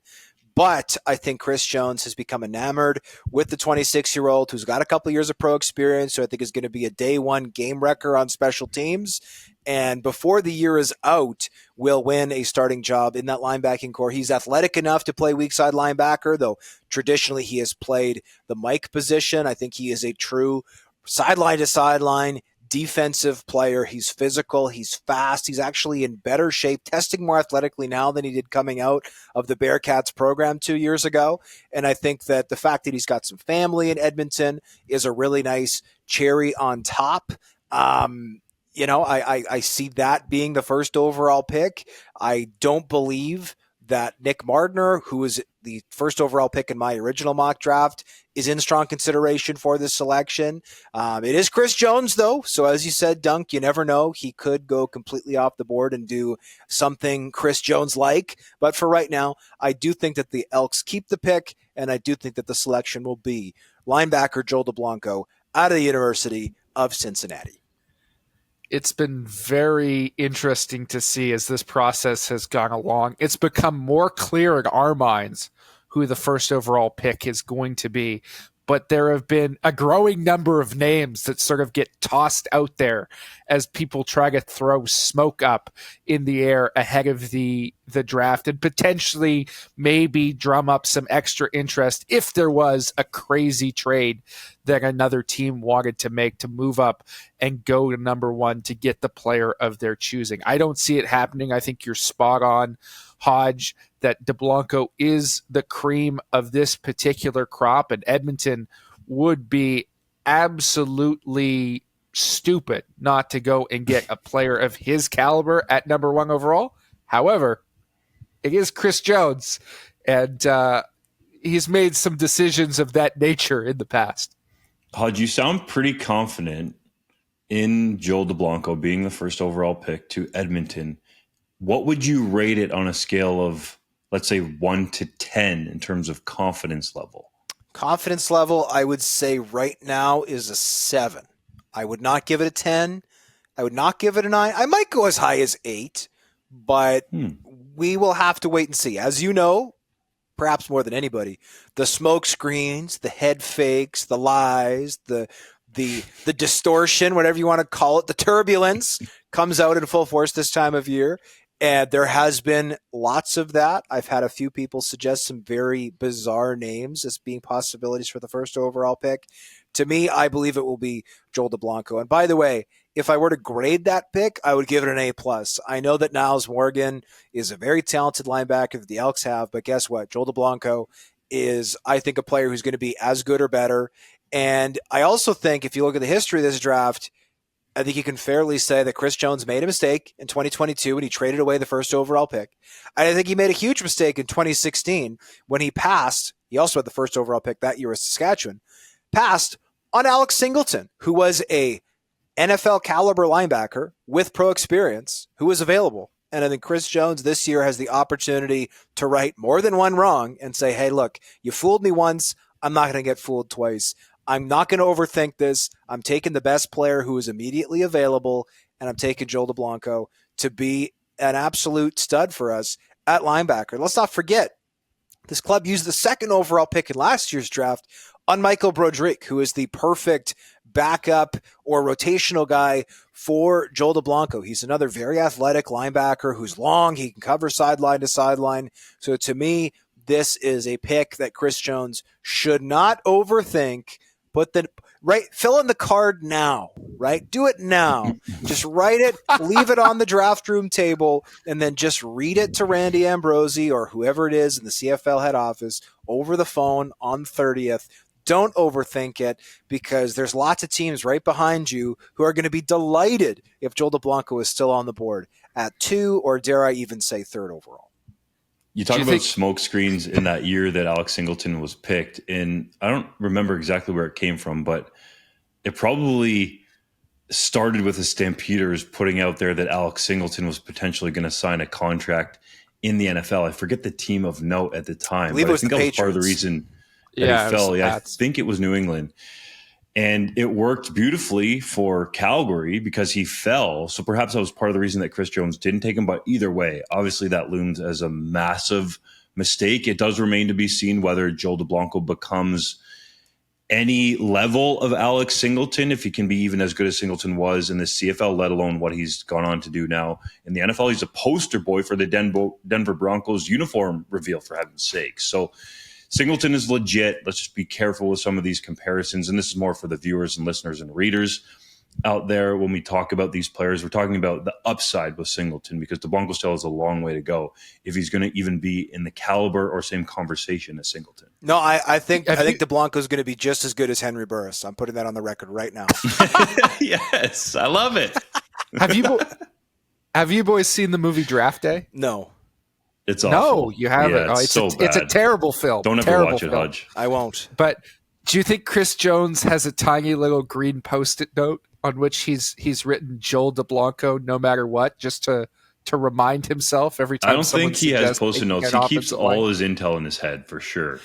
But I think Chris Jones has become enamored with the 26-year-old who's got a couple years of pro experience, who I think is going to be a day one game wrecker on special teams. And before the year is out, will win a starting job in that linebacking core. He's athletic enough to play weak side linebacker, though traditionally he has played the Mike position. I think he is a true sideline to sideline defensive player. He's physical. He's fast. He's actually in better shape, testing more athletically now than he did coming out of the Bearcats program 2 years ago. And I think that the fact that he's got some family in Edmonton is a really nice cherry on top. I see that being the first overall pick. I don't believe that Nick Mardner, who was the first overall pick in my original mock draft, is in strong consideration for this selection. It is Chris Jones, though. So as you said, Dunk, you never know. He could go completely off the board and do something Chris Jones-like. But for right now, I do think that the Elks keep the pick, and I do think that the selection will be linebacker Joel DeBlanco out of the University of Cincinnati. It's been very interesting to see as this process has gone along. It's become more clear in our minds who the first overall pick is going to be. But there have been a growing number of names that sort of get tossed out there as people try to throw smoke up in the air ahead of the draft and potentially maybe drum up some extra interest if there was a crazy trade that another team wanted to make to move up and go to number one to get the player of their choosing. I don't see it happening. I think you're spot on, Hodge, that DeBlanco is the cream of this particular crop, and Edmonton would be absolutely stupid not to go and get a player of his caliber at number one overall. However, it is Chris Jones, and he's made some decisions of that nature in the past. Hodge, you sound pretty confident in Joel DeBlanco being the first overall pick to Edmonton. What would you rate it on a scale of, let's say, 1 to 10 in terms of confidence level? Confidence level, I would say right now is a 7. I would not give it a 10. I would not give it a 9. I might go as high as 8, but we will have to wait and see. As you know, perhaps more than anybody, the smoke screens, the head fakes, the lies, the distortion, whatever you want to call it, the turbulence comes out in full force this time of year. And there has been lots of that. I've had a few people suggest some very bizarre names as being possibilities for the first overall pick. To me, I believe it will be Joel DeBlanco. And by the way, if I were to grade that pick, I would give it an A+. I know that Niles Morgan is a very talented linebacker that the Elks have, but guess what? Joel DeBlanco is, I think, a player who's going to be as good or better. And I also think if you look at the history of this draft, I think you can fairly say that Chris Jones made a mistake in 2022 when he traded away the first overall pick. I think he made a huge mistake in 2016 when he passed. He also had the first overall pick that year with Saskatchewan. Passed on Alex Singleton, who was a NFL caliber linebacker with pro experience who was available. And I think Chris Jones this year has the opportunity to right more than one wrong and say, hey, look, you fooled me once. I'm not going to get fooled twice. I'm not going to overthink this. I'm taking the best player who is immediately available, and I'm taking Joel DeBlanco to be an absolute stud for us at linebacker. Let's not forget, this club used the second overall pick in last year's draft on Michael Broderick, who is the perfect backup or rotational guy for Joel DeBlanco. He's another very athletic linebacker who's long. He can cover sideline to sideline. So to me, this is a pick that Chris Jones should not overthink. But then, right, fill in the card now, right? Do it now. Just write it, leave it on the draft room table, and then just read it to Randy Ambrosi or whoever it is in the CFL head office over the phone on 30th. Don't overthink it because there's lots of teams right behind you who are going to be delighted if Joel DeBlanco is still on the board at 2 or dare I even say 3rd overall. You talk about smoke screens in that year that Alex Singleton was picked, and I don't remember exactly where it came from, but it probably started with the Stampeders putting out there that Alex Singleton was potentially going to sign a contract in the NFL. I forget the team of note at the time, but I think that was part of the reason that he fell. Yeah, I think it was New England. And it worked beautifully for Calgary because he fell. So perhaps that was part of the reason that Chris Jones didn't take him. But either way, obviously that looms as a massive mistake. It does remain to be seen whether Joe DeBlanco becomes any level of Alex Singleton, if he can be even as good as Singleton was in the CFL, let alone what he's gone on to do now in the NFL. He's a poster boy for the Denver Broncos uniform reveal, for heaven's sake. So Singleton is legit. Let's just be careful with some of these comparisons. And this is more for the viewers and listeners and readers out there. When we talk about these players, we're talking about the upside with Singleton, because DeBlanco still has a long way to go if he's going to even be in the caliber or same conversation as Singleton. No, I think DeBlanco is going to be just as good as Henry Burris. I'm putting that on the record right now. Yes, I love it. Have you boys seen the movie Draft Day? No. It's awful. No, you haven't. Yeah, It's a terrible film. Don't ever watch it, Hodge. I won't. But do you think Chris Jones has a tiny little green Post-it note on which he's written Joel DeBlanco no matter what, just to remind himself every time? I don't think he has Post-it notes. He keeps all his intel in his head for sure.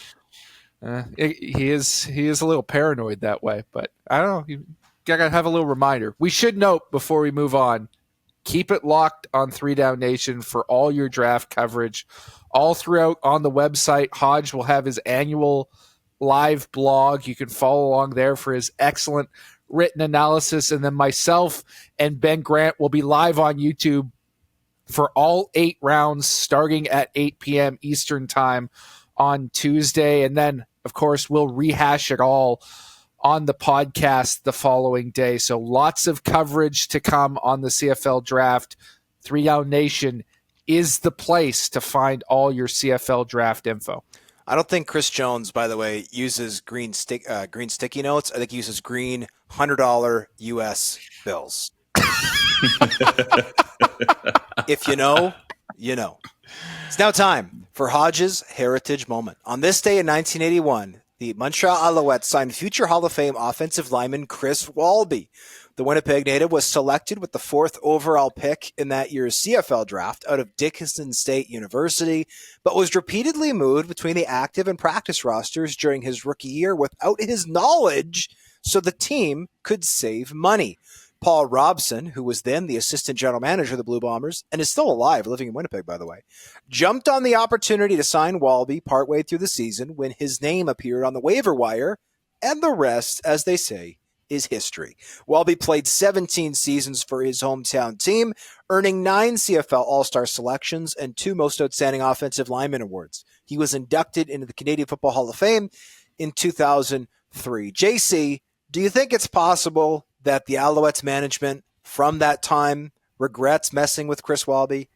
He is a little paranoid that way, but I don't know. You gotta have a little reminder. We should note before we move on, keep it locked on 3 Down Nation for all your draft coverage all throughout on the website. Hodge will have his annual live blog. You can follow along there for his excellent written analysis. And then myself and Ben Grant will be live on YouTube for all 8 rounds starting at 8 p.m. Eastern time on Tuesday. And then, of course, we'll rehash it all on the podcast the following day. So lots of coverage to come on the CFL draft. 3 Down Nation is the place to find all your CFL draft info. I don't think Chris Jones, by the way, uses green sticky notes. I think he uses green $100 US bills. If you know, you know. It's now time for Hodge's Heritage Moment. On this day in 1981, the Montreal Alouettes signed future Hall of Fame offensive lineman Chris Walby. The Winnipeg native was selected with the 4th overall pick in that year's CFL draft out of Dickinson State University, but was repeatedly moved between the active and practice rosters during his rookie year without his knowledge, so the team could save money. Paul Robson, who was then the assistant general manager of the Blue Bombers, and is still alive, living in Winnipeg, by the way, jumped on the opportunity to sign Walby partway through the season when his name appeared on the waiver wire, and the rest, as they say, is history. Walby played 17 seasons for his hometown team, earning 9 CFL All-Star selections and 2 Most Outstanding Offensive Lineman awards. He was inducted into the Canadian Football Hall of Fame in 2003. JC, do you think it's possible that the Alouettes management from that time regrets messing with Chris Walby?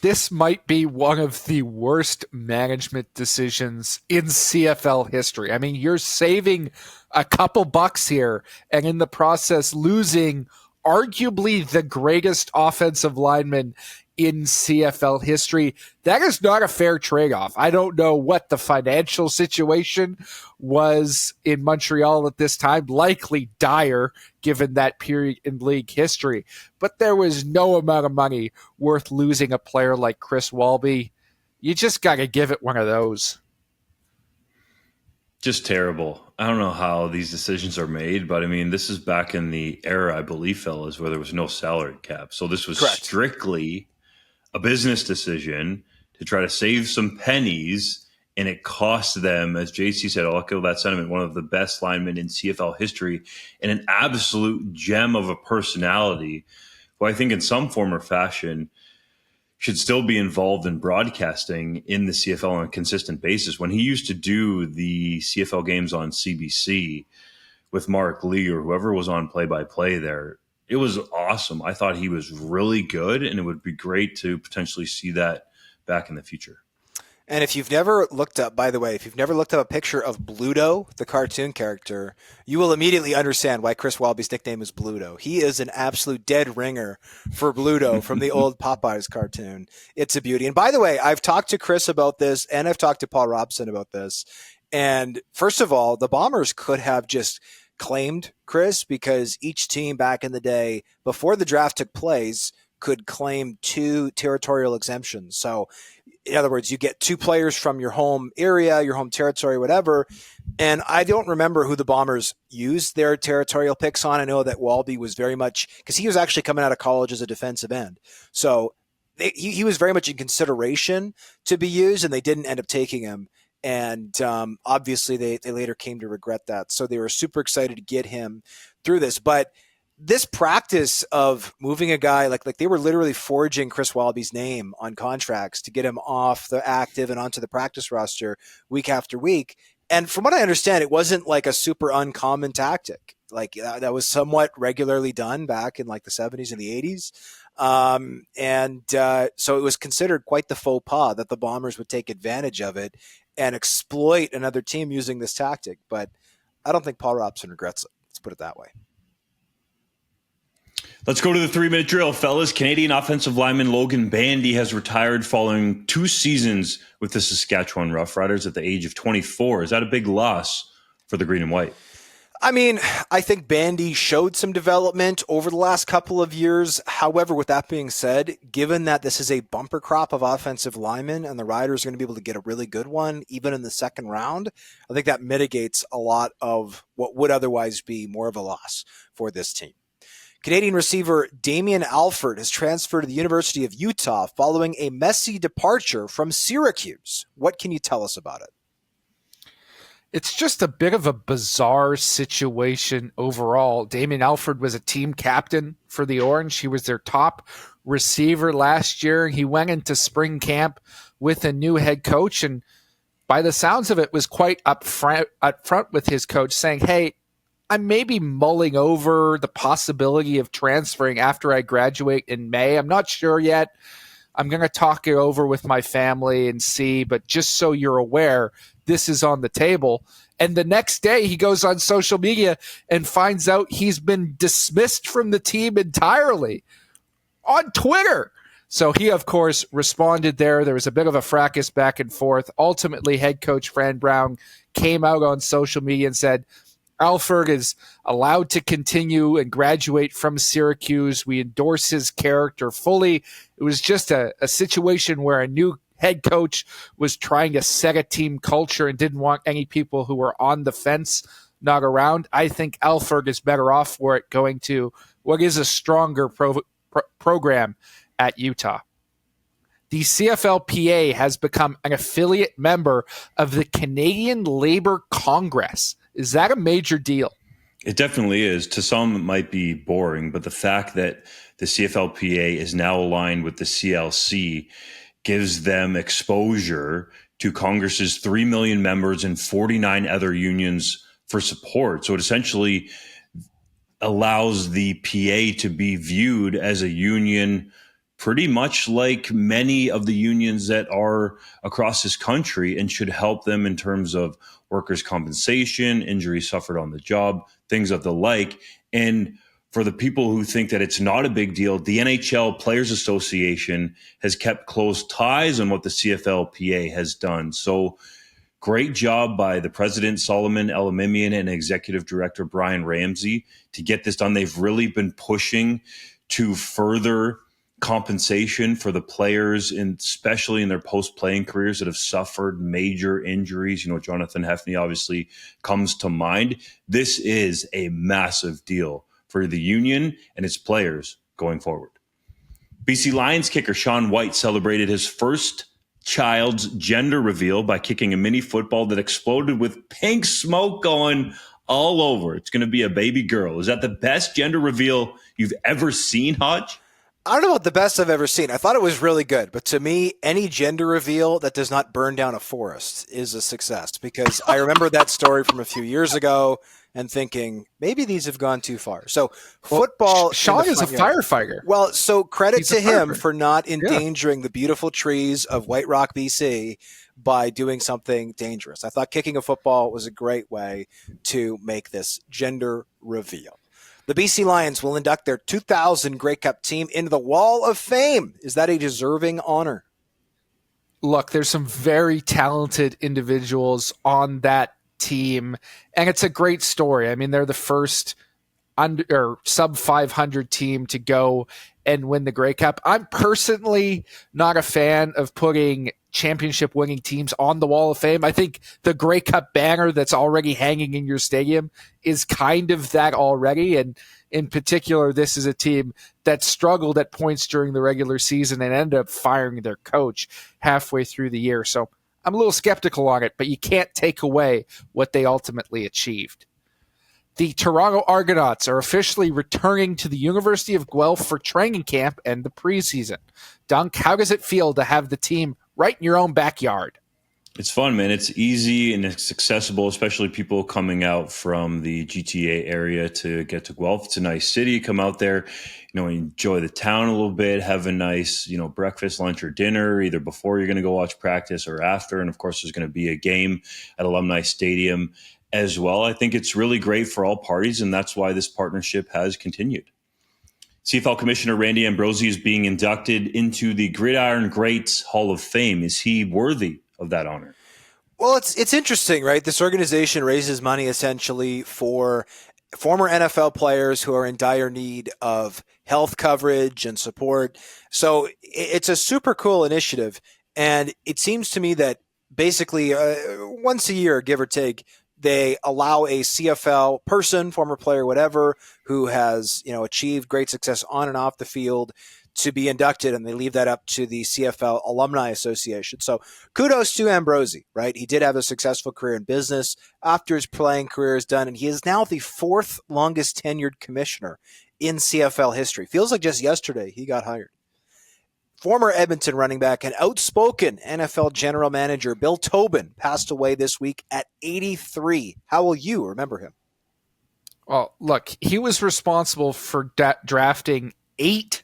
This might be one of the worst management decisions in CFL history. I mean, you're saving a couple bucks here and in the process losing arguably the greatest offensive lineman in CFL history. That is not a fair trade-off. I don't know what the financial situation was in Montreal at this time, likely dire given that period in league history. But there was no amount of money worth losing a player like Chris Walby. You just got to give it one of those. Just terrible. I don't know how these decisions are made, but I mean, this is back in the era, I believe, fellas, where there was no salary cap. So this was Correct. Strictly a business decision to try to save some pennies, and it cost them, as JC said, I'll echo that sentiment, one of the best linemen in CFL history and an absolute gem of a personality who I think in some form or fashion should still be involved in broadcasting in the CFL on a consistent basis. When he used to do the CFL games on CBC with Mark Lee or whoever was on play-by-play there, it was awesome. I thought he was really good, and it would be great to potentially see that back in the future. And if you've never looked up, by the way, if you've never looked up a picture of Bluto, the cartoon character, you will immediately understand why Chris Walby's nickname is Bluto. He is an absolute dead ringer for Bluto from the old Popeyes cartoon. It's a beauty. And by the way, I've talked to Chris about this, and I've talked to Paul Robson about this. And first of all, the Bombers could have just claimed Chris, because each team back in the day, before the draft took place, could claim 2 territorial exemptions. So in other words, you get 2 players from your home area, your home territory, whatever. And I don't remember who the Bombers used their territorial picks on. I know that Walby was very much, because he was actually coming out of college as a defensive end. So he was very much in consideration to be used, and they didn't end up taking him. And obviously, they later came to regret that. So they were super excited to get him through this. But this practice of moving a guy, like they were literally forging Chris Wallaby's name on contracts to get him off the active and onto the practice roster week after week. And from what I understand, it wasn't like a super uncommon tactic. Like that was somewhat regularly done back in like the 70s and the 80s. So it was considered quite the faux pas that the Bombers would take advantage of it and exploit another team using this tactic. But I don't think Paul Robson regrets it. Let's put it that way. Let's go to the 3-minute drill, fellas. Canadian offensive lineman Logan Bandy has retired following 2 seasons with the Saskatchewan Roughriders at the age of 24. Is that a big loss for the green and white? I mean, I think Bandy showed some development over the last couple of years. However, with that being said, given that this is a bumper crop of offensive linemen and the Riders are going to be able to get a really good one, even in the second round, I think that mitigates a lot of what would otherwise be more of a loss for this team. Canadian receiver Damian Alford has transferred to the University of Utah following a messy departure from Syracuse. What can you tell us about it? It's just a bit of a bizarre situation overall. Damian Alford was a team captain for the Orange. He was their top receiver last year. He went into spring camp with a new head coach, and by the sounds of it, was quite upfront with his coach, saying, hey, I'm maybe mulling over the possibility of transferring after I graduate in May. I'm not sure yet. I'm going to talk it over with my family and see, but just so you're aware, this is on the table. And the next day he goes on social media and finds out he's been dismissed from the team entirely on Twitter. So he, of course, responded there. There was a bit of a fracas back and forth. Ultimately, head coach Fran Brown came out on social media and said, Alford is allowed to continue and graduate from Syracuse. We endorse his character fully. It was just a situation where a new head coach was trying to set a team culture and didn't want any people who were on the fence not around. I think Alford is better off for it going to what is a stronger program at Utah. The CFLPA has become an affiliate member of the Canadian Labour Congress. Is that a major deal? It definitely is. To some, it might be boring, but the fact that the CFLPA is now aligned with the CLC gives them exposure to Congress's 3 million members and 49 other unions for support. So it essentially allows the PA to be viewed as a union pretty much like many of the unions that are across this country, and should help them in terms of workers' compensation, injuries suffered on the job, things of the like. And for the people who think that it's not a big deal, the NHL Players Association has kept close ties on what the CFLPA has done. So great job by the president, Solomon Elamimian, and executive director, Brian Ramsey, to get this done. They've really been pushing to further compensation for the players, especially in their post-playing careers, that have suffered major injuries. You know, Jonathan Hefney obviously comes to mind. This is a massive deal for the union and its players going forward. BC Lions kicker Shaun White celebrated his first child's gender reveal by kicking a mini football that exploded with pink smoke going all over. It's going to be a baby girl. Is that the best gender reveal you've ever seen, Hodge? I don't know what the best I've ever seen. I thought it was really good, but to me, any gender reveal that does not burn down a forest is a success, because I remember that story from a few years ago and thinking maybe these have gone too far. So football. Shawn is a firefighter. Well, so credit to him for not endangering the beautiful trees of White Rock, BC by doing something dangerous. I thought kicking a football was a great way to make this gender reveal. The BC Lions will induct their 2000 Grey Cup team into the Wall of Fame. Is that a deserving honor? Look, there's some very talented individuals on that team, and it's a great story. I mean, they're the first sub 500 team to go and win the Grey Cup. I'm personally not a fan of putting championship winning teams on the Wall of Fame. I think the Grey Cup banner that's already hanging in your stadium is kind of that already. And in particular, this is a team that struggled at points during the regular season and ended up firing their coach halfway through the year. So I'm a little skeptical on it, but you can't take away what they ultimately achieved. The Toronto Argonauts are officially returning to the University of Guelph for training camp and the preseason. Dunk, how does it feel to have the team right in your own backyard? It's fun, man. It's easy and it's accessible, especially people coming out from the GTA area to get to Guelph. It's a nice city. Come out there, enjoy the town a little bit, have a nice, breakfast, lunch, or dinner, either before you're going to go watch practice or after. And of course, there's going to be a game at Alumni Stadium as well. I think it's really great for all parties, and that's why this partnership has continued. CFL Commissioner Randy Ambrosie is being inducted into the Gridiron Greats Hall of Fame. Is he worthy of that honor? Well, it's interesting, right? This organization raises money essentially for former NFL players who are in dire need of health coverage and support. So it's a super cool initiative. And it seems to me that basically once a year, give or take, they allow a CFL person, former player, whatever, who has achieved great success on and off the field to be inducted, and they leave that up to the CFL Alumni Association. So kudos to Ambrosie, right? He did have a successful career in business after his playing career is done, and he is now the fourth longest tenured commissioner in CFL history. Feels like just yesterday he got hired. Former Edmonton running back and outspoken NFL general manager Bill Tobin passed away this week at 83. How will you remember him? Well, look, he was responsible for drafting 8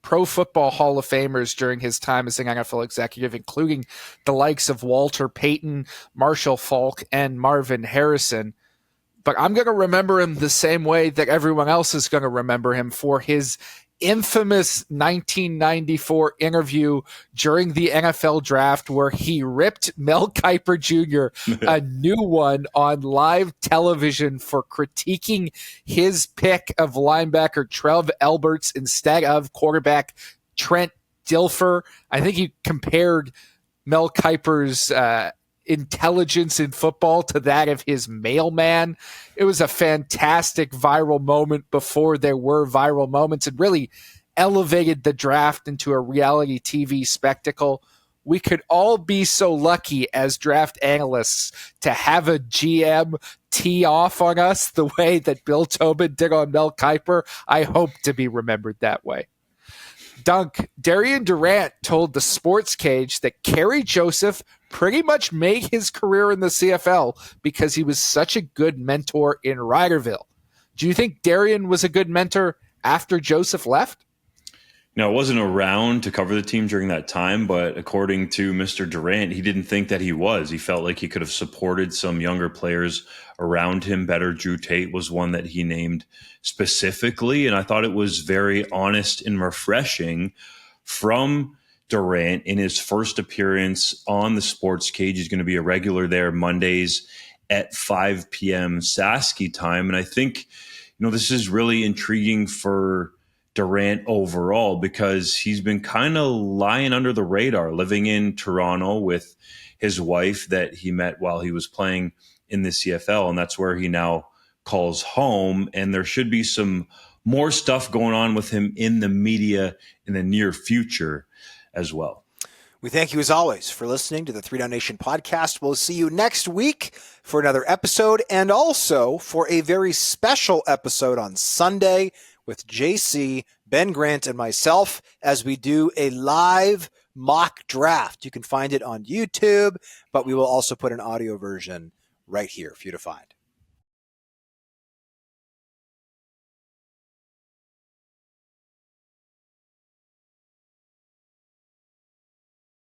Pro Football Hall of Famers during his time as an NFL executive, including the likes of Walter Payton, Marshall Faulk, and Marvin Harrison. But I'm going to remember him the same way that everyone else is going to remember him, for his infamous 1994 interview during the NFL draft where he ripped Mel Kiper Jr. a new one on live television for critiquing his pick of linebacker Trev Alberts instead of quarterback Trent Dilfer. I think he compared Mel Kiper's intelligence in football to that of his mailman. It was a fantastic viral moment before there were viral moments, and really elevated the draft into a reality TV spectacle. We could all be so lucky as draft analysts to have a GM tee off on us the way that Bill Tobin did on Mel Kiper. I hope to be remembered that way. Dunk, Darian Durant told the Sports Cage that Kerry Joseph pretty much made his career in the CFL because he was such a good mentor in Riderville. Do you think Darian was a good mentor after Joseph left? I wasn't around to cover the team during that time, but according to Mr. Durant, he didn't think that he was. He felt like he could have supported some younger players around him better. Drew Tate was one that he named specifically, and I thought it was very honest and refreshing from Durant in his first appearance on the Sports Cage. He's going to be a regular there Mondays at 5 p.m. Sasky time, and I think this is really intriguing for Durant overall because he's been kind of lying under the radar, living in Toronto with his wife that he met while he was playing in the CFL, and that's where he now calls home. And there should be some more stuff going on with him in the media in the near future as well. We thank you as always for listening to the 3 Down Nation podcast. We'll see you next week for another episode, and also for a very special episode on Sunday with JC, Ben Grant, and myself as we do a live mock draft. You can find it on YouTube, but we will also put an audio version right here for you to find.